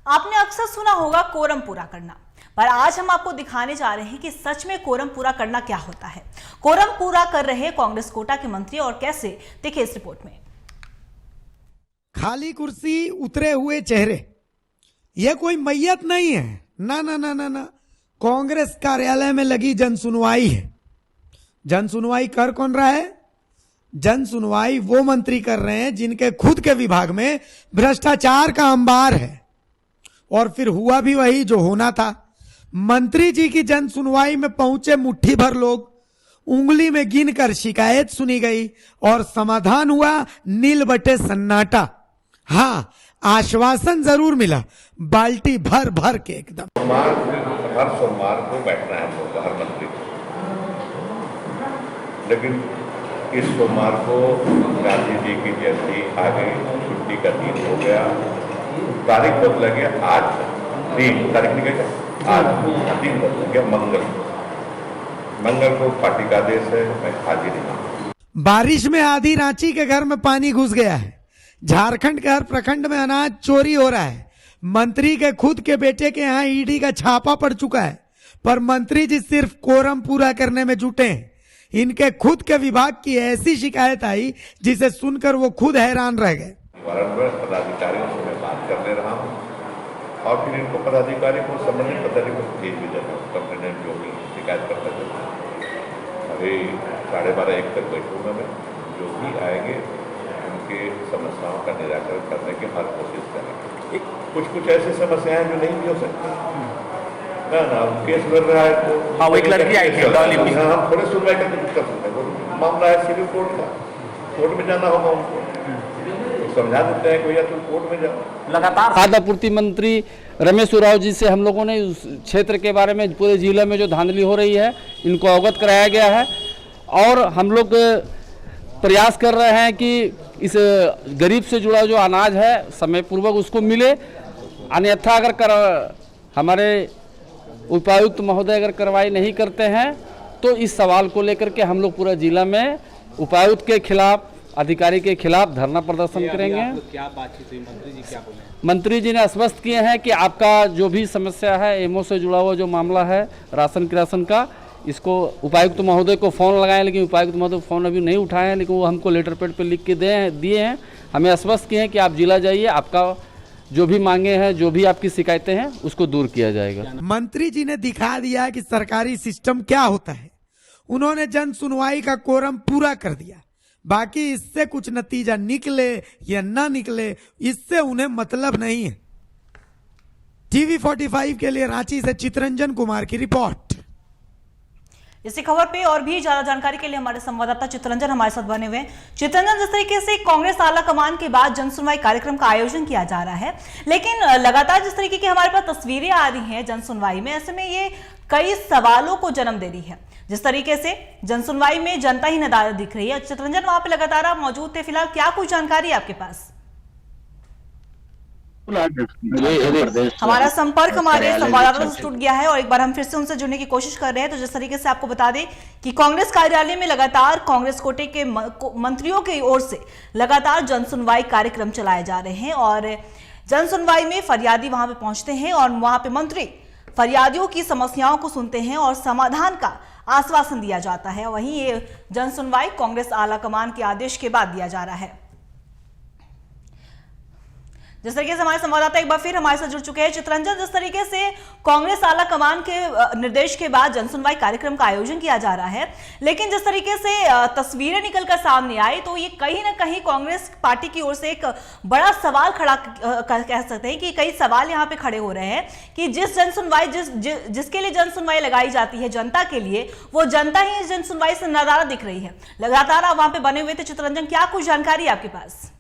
आपने अक्सर सुना होगा कोरम पूरा करना, पर आज हम आपको दिखाने जा रहे हैं कि सच में कोरम पूरा करना क्या होता है। कोरम पूरा कर रहे कांग्रेस कोटा के मंत्री और कैसे, देखिए इस रिपोर्ट में। खाली कुर्सी, उतरे हुए चेहरे, यह कोई मैयत नहीं है। ना ना ना ना ना, कांग्रेस कार्यालय में लगी जनसुनवाई है। जनसुनवाई कर कौन रहा है? जनसुनवाई वो मंत्री कर रहे हैं जिनके खुद के विभाग में भ्रष्टाचार का अंबार है, और फिर हुआ भी वही जो होना था। मंत्री जी की जनसुनवाई में पहुंचे मुट्ठी भर लोग, उंगली में गिनकर शिकायत सुनी गई और समाधान हुआ नील बटे सन्नाटा। हाँ, आश्वासन जरूर मिला, बाल्टी भर भर के एकदम। हर सोमवार को बैठना है हमको, हर मंत्री को, लेकिन इस सोमवार को गांधी जी की जयंती आ गई, छुट्टी का दिन हो गया, तारीख बदल गया, आज 3 तारीख निकल गया, आज दिन बदल गया, मंगल को पार्टी का आदेश है, मैं हाजिर नहीं। बारिश में आधी रांची के घर में पानी घुस गया है। झारखंड के हर प्रखंड में अनाज चोरी हो रहा है। मंत्री के खुद के बेटे के यहाँ ईडी का छापा पड़ चुका है, पर मंत्री जी सिर्फ कोरम पूरा करने में जुटे हैं। इनके खुद के विभाग की ऐसी शिकायत आई जिसे सुनकर वो खुद हैरान रह गए। पदाधिकारियों से मैं बात कर ले रहा हूँ और फिर इनको पदाधिकारी को संबंधित पदाधिकारी को भेज भी देता हूँ, कंप्लेनेंट जो भी शिकायत करते थे। अभी 12:30-1 तक बैठूंगा मैं, जो भी आएंगे उनके समस्याओं का निराकरण करने की हर कोशिश करेंगे। कुछ ऐसी समस्याएं जो नहीं भी हो सकती ना, केस लड़ रहा है तो हाँ, वो एक लड़की आई थी, हम थोड़े सुनवाई करके कर सकते हैं। वो मामला है सिविल कोर्ट का, कोर्ट में जाना होगा उनको, तो समझा देते हैं कि भैया तुम कोर्ट में जाओ। लगातार खाद्य आपूर्ति मंत्री रमेश उरांव जी से हम लोगों ने उस क्षेत्र के बारे में, पूरे जिले में जो धांधली हो रही है, इनको अवगत कराया गया है और हम लोग प्रयास कर रहे हैं कि इस गरीब से जुड़ा जो अनाज है समय पूर्वक उसको मिले। अन्यथा अगर हमारे उपायुक्त महोदय अगर कार्रवाई नहीं करते हैं तो इस सवाल को लेकर के हम लोग पूरा जिला में उपायुक्त के खिलाफ, अधिकारी के खिलाफ धरना प्रदर्शन करेंगे। क्या बातचीत हुई? मंत्री जी क्या बोले? मंत्री जी ने आश्वस्त किए हैं कि आपका जो भी समस्या है, एमओ से जुड़ा हुआ जो मामला है राशन का, इसको उपायुक्त महोदय को फ़ोन लगाएं, लेकिन उपायुक्त महोदय फ़ोन अभी नहीं उठाए हैं, लेकिन वो हमको लेटर पैड पे लिख के दिए हैं। हमें आश्वस्त किए हैं कि आप जिला जाइए, आपका जो भी मांगे हैं, जो भी आपकी शिकायतें हैं, उसको दूर किया जाएगा। मंत्री जी ने दिखा दिया कि सरकारी सिस्टम क्या होता है। उन्होंने जन सुनवाई का कोरम पूरा कर दिया, बाकी इससे कुछ नतीजा निकले या ना निकले, इससे उन्हें मतलब नहीं है। टीवी 45 के लिए रांची से चितरंजन कुमार की रिपोर्ट। इसी खबर पे और भी ज्यादा जानकारी के लिए हमारे संवाददाता चितरंजन हमारे साथ बने हुए हैं। चितरंजन, जिस तरीके से कांग्रेस आला कमान के बाद जनसुनवाई कार्यक्रम का आयोजन किया जा रहा है, लेकिन लगातार जिस तरीके की हमारे पास तस्वीरें आ रही हैं जनसुनवाई में, ऐसे में ये कई सवालों को जन्म दे रही है। जिस तरीके से जनसुनवाई में जनता ही नदारद दिख रही है। चितरंजन, वहां पे लगातार आप मौजूद थे, फिलहाल क्या कुछ जानकारी है आपके पास? हमारा संपर्क हमारे संवाददाता से टूट गया है और एक बार हम फिर से उनसे जुड़ने की कोशिश कर रहे हैं। तो जिस तरीके से आपको बता दें कि कांग्रेस कार्यालय में लगातार कांग्रेस कोटे के मंत्रियों की ओर से लगातार जनसुनवाई कार्यक्रम चलाए जा रहे हैं और जनसुनवाई में फरियादी वहां पे पहुंचते हैं और वहां पे मंत्री फरियादियों की समस्याओं को सुनते हैं और समाधान का आश्वासन दिया जाता है। वहीं ये जनसुनवाई कांग्रेस आला कमान के आदेश के बाद दिया जा रहा है। जिस तरीके से हमारे संवाददाता एक बार फिर हमारे साथ जुड़ चुके हैं। चितरंजन, जिस तरीके से कांग्रेस आला कमान के निर्देश के बाद जनसुनवाई कार्यक्रम का आयोजन किया जा रहा है, लेकिन जिस तरीके से तस्वीरें निकलकर सामने आई तो ये कहीं ना कहीं कांग्रेस पार्टी की ओर से एक बड़ा सवाल खड़ा कह सकते हैं कि कई सवाल यहाँ पे खड़े हो रहे हैं कि जिस जनसुनवाई जिसके लिए जनसुनवाई लगाई जाती है जनता के लिए, वो जनता ही इस जनसुनवाई से नदारद दिख रही है। लगातार आप वहां पे बने हुए थे। चितरंजन, क्या कुछ जानकारी है आपके पास?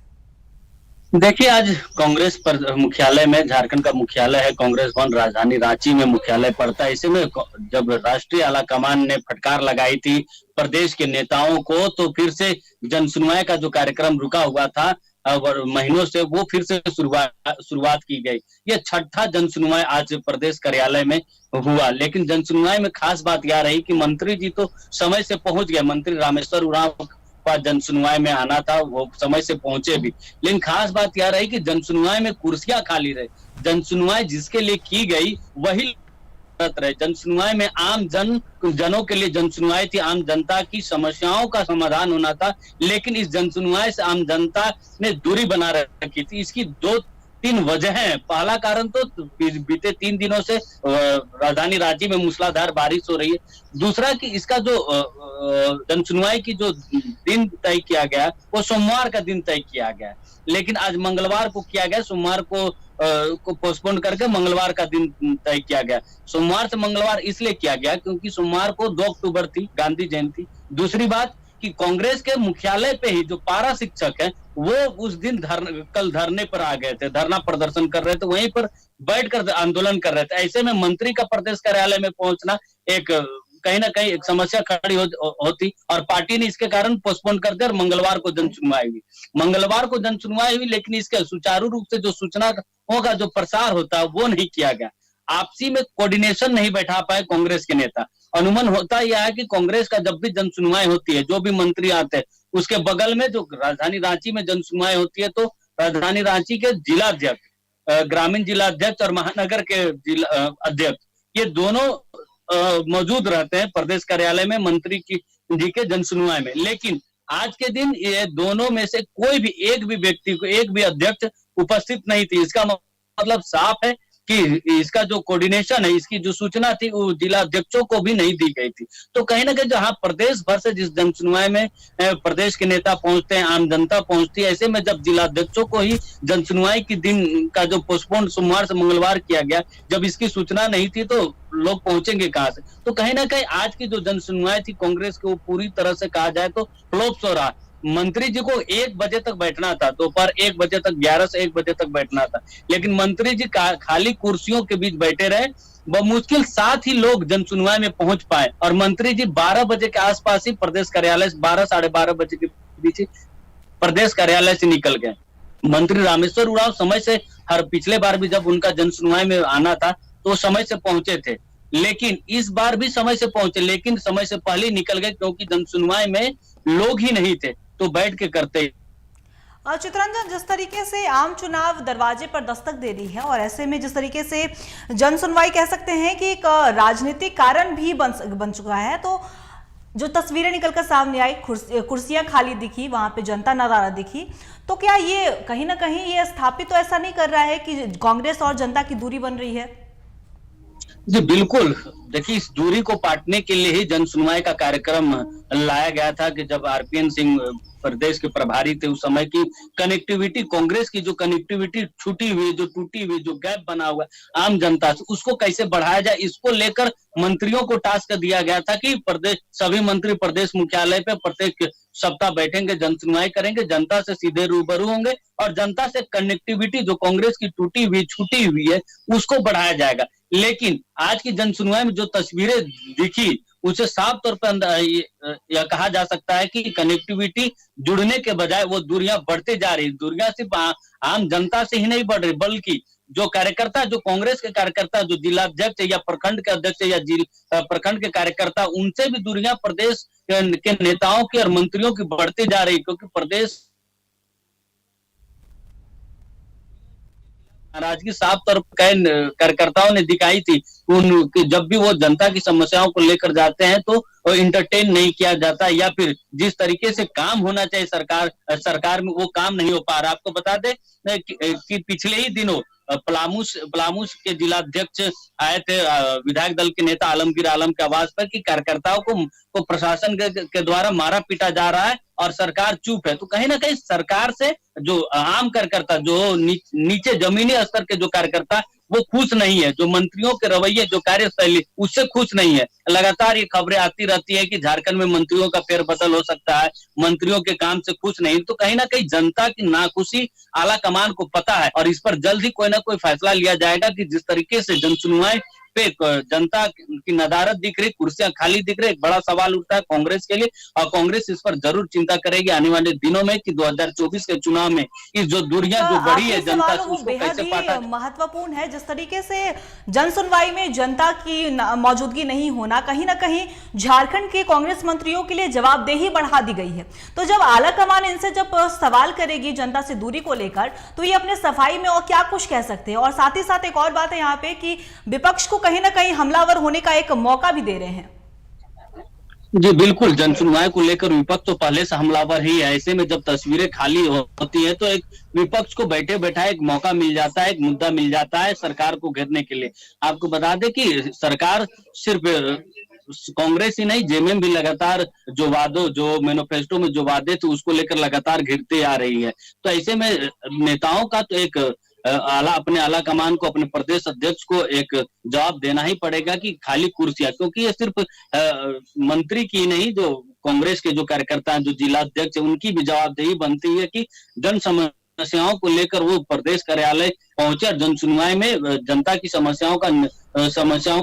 देखिए, आज कांग्रेस पर मुख्यालय में, झारखंड का मुख्यालय है कांग्रेस भवन, राजधानी रांची में मुख्यालय पड़ता है। इसी में जब राष्ट्रीय आला कमान ने फटकार लगाई थी प्रदेश के नेताओं को, तो फिर से जनसुनवाई का जो कार्यक्रम रुका हुआ था और महीनों से, वो फिर से शुरुआत की गई। ये 6ठा जनसुनवाई आज प्रदेश कार्यालय में हुआ। लेकिन जनसुनवाई में खास बात यह रही कि मंत्री जी तो समय से पहुंच गए। मंत्री रामेश्वर उरांव पास जनसुनवाई में आना था, वो समय से पहुंचे भी। लेकिन खास बात यह रही कि जनसुनवाई में कुर्सियां खाली रही। जनसुनवाई जिसके लिए की गई वही रहे। जनसुनवाई में जनों के लिए जनसुनवाई थी, आम जनता की समस्याओं का समाधान होना था। लेकिन इस जनसुनवाई से आम जनता ने दूरी बना रखी थी। इसकी 2-3 वजह हैं। पहला कारण तो बीते 3 दिनों से राजधानी रांची में मूसलाधार बारिश हो रही है। दूसरा कि इसका जो जनसुनवाई की जो दिन तय किया गया वो सोमवार का दिन तय किया गया, लेकिन आज मंगलवार को किया गया। सोमवार को पोस्टपोन करके मंगलवार का दिन तय किया गया। सोमवार से मंगलवार इसलिए किया गया क्योंकि सोमवार को 2 अक्टूबर थी, गांधी जयंती। दूसरी बात कि कांग्रेस के मुख्यालय पे ही जो पारा शिक्षक हैं वो उस दिन कल धरने पर आ गए थे, धरना प्रदर्शन कर रहे थे, वहीं पर बैठकर आंदोलन कर रहे थे। ऐसे में मंत्री का प्रदेश कार्यालय में पहुंचना एक कहीं ना कहीं एक समस्या खड़ी होती और पार्टी ने इसके कारण पोस्टपोन कर दिया और मंगलवार को जनसुनवाई हुई। मंगलवार को जनसुनवाई हुई, लेकिन इसके सुचारू रूप से जो सूचना का जो प्रसार होता है वो नहीं किया गया। आपसी में कोऑर्डिनेशन नहीं बैठा पाए कांग्रेस के नेता। अनुमान होता यह है कि कांग्रेस का जब भी जनसुनवाई होती है, जो भी मंत्री आते हैं, उसके बगल में जो राजधानी रांची में जनसुनवाई होती है तो राजधानी रांची के जिला अध्यक्ष, ग्रामीण जिला अध्यक्ष और महानगर के जिला अध्यक्ष, ये दोनों मौजूद रहते हैं प्रदेश कार्यालय में मंत्री जी के जनसुनवाई में। लेकिन आज के दिन ये दोनों में से कोई भी एक भी व्यक्ति को, एक भी अध्यक्ष उपस्थित नहीं थी। इसका मतलब साफ है कि इसका जो कोऑर्डिनेशन है, इसकी जो सूचना थी वो जिला अध्यक्षों को भी नहीं दी गई थी। तो कहीं ना कहीं जहां प्रदेश भर से जिस जनसुनवाई में प्रदेश के नेता पहुंचते हैं, आम जनता पहुंचती है, ऐसे में जब जिला अध्यक्षों को ही जनसुनवाई की दिन का जो पोस्टपोन सोमवार से मंगलवार किया गया, जब इसकी सूचना नहीं थी तो लोग पहुंचेंगे कहां से। तो कहीं ना कहीं आज की जो जनसुनवाई थी कांग्रेस के, वो पूरी तरह से कहा जाए तो फ्लॉप हो रहा। मंत्री जी को 1 बजे तक बैठना था, दोपहर 1 बजे तक, 11 से 1 बजे तक बैठना था, लेकिन मंत्री जी खाली कुर्सियों के बीच बैठे रहे। मुश्किल 7 ही लोग जनसुनवाई में पहुंच पाए और मंत्री जी 12 बजे के आसपास ही प्रदेश कार्यालय से 12 साढ़े 12 बजे के बीच प्रदेश कार्यालय से निकल गए। मंत्री रामेश्वर उरांव समय से, हर पिछले बार भी जब उनका जनसुनवाई में आना था तो समय से पहुंचे थे, लेकिन इस बार भी समय से पहुंचे, लेकिन समय से पहले निकल गए क्योंकि जनसुनवाई में लोग ही नहीं थे, तो बैठ के करते। चित्रंजन, जिस तरीके से आम चुनाव दरवाजे पर दस्तक दे रही है और ऐसे में जिस तरीके से जनसुनवाई कह सकते हैं कि एक राजनीतिक कारण भी बन चुका है, तो जो तस्वीरें निकलकर सामने आई, कुर्सियां खाली दिखी, वहां पे जनता नजारा दिखी, तो क्या ये कहीं ना कहीं ये स्थापित तो ऐसा नहीं कर रहा है कि कांग्रेस और जनता की दूरी बन रही है? जी बिल्कुल। देखिए, इस दूरी को पाटने के लिए ही जनसुनवाई का कार्यक्रम लाया गया था कि जब आरपीएन सिंह प्रदेश के प्रभारी थे, उस समय की कनेक्टिविटी, कांग्रेस की जो कनेक्टिविटी छूटी हुई, जो टूटी हुई, जो गैप बना हुआ आम जनता से, उसको कैसे बढ़ाया जाए, इसको लेकर मंत्रियों को टास्क दिया गया था कि सभी मंत्री प्रदेश मुख्यालय पे प्रत्येक सप्ताह बैठेंगे, जनसुनवाई करेंगे, जनता से सीधे रूबरू होंगे और जनता से कनेक्टिविटी जो कांग्रेस की टूटी हुई, छूटी हुई है, उसको बढ़ाया जाएगा। लेकिन आज की जनसुनवाई में जो तस्वीरें दिखी, उसे साफ तौर पर यह कहा जा सकता है कि कनेक्टिविटी जुड़ने के बजाय वो दूरियां बढ़ती जा रही। दूरियां सिर्फ आम जनता से ही नहीं बढ़ रही, बल्कि जो कार्यकर्ता, जो कांग्रेस के कार्यकर्ता, जो जिला अध्यक्ष या प्रखंड के अध्यक्ष या प्रखंड के कार्यकर्ता, उनसे भी दूरियां प्रदेश के नेताओं की और मंत्रियों की बढ़ती जा रही, क्योंकि प्रदेश नाराजगी साफ तौर पर कार्यकर्ताओं ने दिखाई थी। जब भी वो जनता की समस्याओं को लेकर जाते हैं तो इंटरटेन नहीं किया जाता, या फिर जिस तरीके से काम होना चाहिए सरकार में वो काम नहीं हो पा रहा। आपको बता दें कि पिछले ही दिनों पलामू के जिला अध्यक्ष आए थे, विधायक दल के नेता आलमगीर आलम के आवाज पर, कि कार्यकर्ताओं को प्रशासन के द्वारा मारा पीटा जा रहा है और सरकार चुप है। तो कहीं ना कहीं सरकार से जो आम कार्यकर्ता, जो नीचे जमीनी स्तर के जो कार्यकर्ता, वो खुश नहीं है। जो मंत्रियों के रवैये, जो कार्यशैली, उससे खुश नहीं है। लगातार ये खबरें आती रहती है कि झारखंड में मंत्रियों का फेरबदल हो सकता है, मंत्रियों के काम से खुश नहीं। तो कहीं ना कहीं जनता की नाखुशी आला कमान को पता है और इस पर जल्द ही कोई ना कोई फैसला लिया जाएगा कि जिस तरीके से जनसुनवाई पे जनता की नदारत दिख रही, कुर्सियां खाली दिख रही। एक बड़ा सवाल उठता है कांग्रेस के लिए, और कांग्रेस इस पर जरूर चिंता करेगी आने वाले दिनों में कि 2024 के चुनाव में इस जो दूरियां जो बढ़ी है जनता से, उसको कैसे पाटा। महत्वपूर्ण है जिस तरीके से जन सुनवाई में जनता की मौजूदगी नहीं होना कहीं ना कहीं झारखंड के कांग्रेस मंत्रियों के लिए जवाबदेही बढ़ा दी गई है। तो जब आला कमान इनसे जब सवाल करेगी जनता से दूरी को लेकर, तो ये अपने सफाई में और क्या कुछ कह सकते हैं। और साथ ही साथ एक और बात है यहाँ पे कि विपक्ष को कहीं ना कहीं हमलावर होने का एक मौका भी दे रहे हैं। जी बिल्कुल, जन सुनवाई को लेकर विपक्ष तो पहले से हमलावर ही है। ऐसे में जब तस्वीरें खाली होती है तो एक विपक्ष को बैठे बैठा एक मौका मिल जाता है, एक मुद्दा मिल जाता है सरकार को घेरने के लिए। आपको बता दें कि सरकार सिर्फ कांग्रेस ही नहीं, जेएमएम भी लगातार जो मैनिफेस्टो में जो वादे थे उसको लेकर लगातार घिरते आ रही है। तो ऐसे में नेताओं का तो एक अपने आला कमान को, अपने प्रदेश अध्यक्ष को एक जवाब देना ही पड़ेगा कि खाली कुर्सियां, क्योंकि ये सिर्फ मंत्री की नहीं, जो कांग्रेस के जो कार्यकर्ता हैं, जो जिला अध्यक्ष है, उनकी भी जवाबदेही बनती है कि जन समस्याओं को लेकर वो प्रदेश कार्यालय पहुंचे और जन सुनवाई में जनता की समस्याओं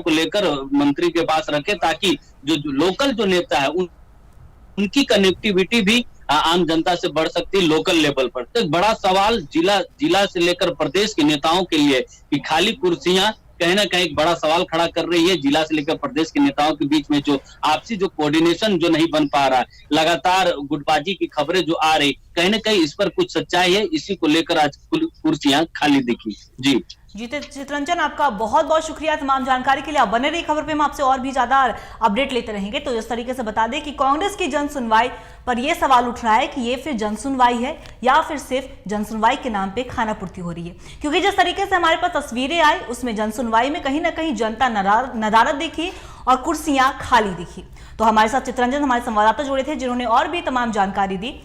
को लेकर मंत्री के पास रखे, ताकि जो लोकल जो नेता है उनकी कनेक्टिविटी भी आम जनता से बढ़ सकती है लोकल लेवल पर। तो एक बड़ा सवाल जिला से लेकर प्रदेश के नेताओं के लिए कि खाली कुर्सियां कहीं ना कहीं एक बड़ा सवाल खड़ा कर रही है। जिला से लेकर प्रदेश के नेताओं के बीच में जो आपसी जो कोऑर्डिनेशन जो नहीं बन पा रहा है, लगातार गुटबाजी की खबरें जो आ रही, कहीं ना कहीं इस पर कुछ सच्चाई है। इसी को लेकर आज कुर्सियां खाली दिखी। जी चितरंजन, आपका बहुत बहुत शुक्रिया तमाम जानकारी के लिए। आप बने रही खबर पे, हम आपसे और भी ज्यादा अपडेट लेते रहेंगे। तो इस तरीके से बता दें कि कांग्रेस की जन सुनवाई पर यह सवाल उठ रहा है कि ये फिर जन सुनवाई है या फिर सिर्फ जन सुनवाई के नाम पे खाना पूर्ति हो रही है। क्योंकि जिस तरीके से हमारे पास तस्वीरें आई उसमें जन सुनवाई में कहीं ना कहीं जनता नदारत दिखी और कुर्सियां खाली दिखी। तो हमारे साथ चितरंजन, हमारे संवाददाता जुड़े थे जिन्होंने और भी तमाम जानकारी दी।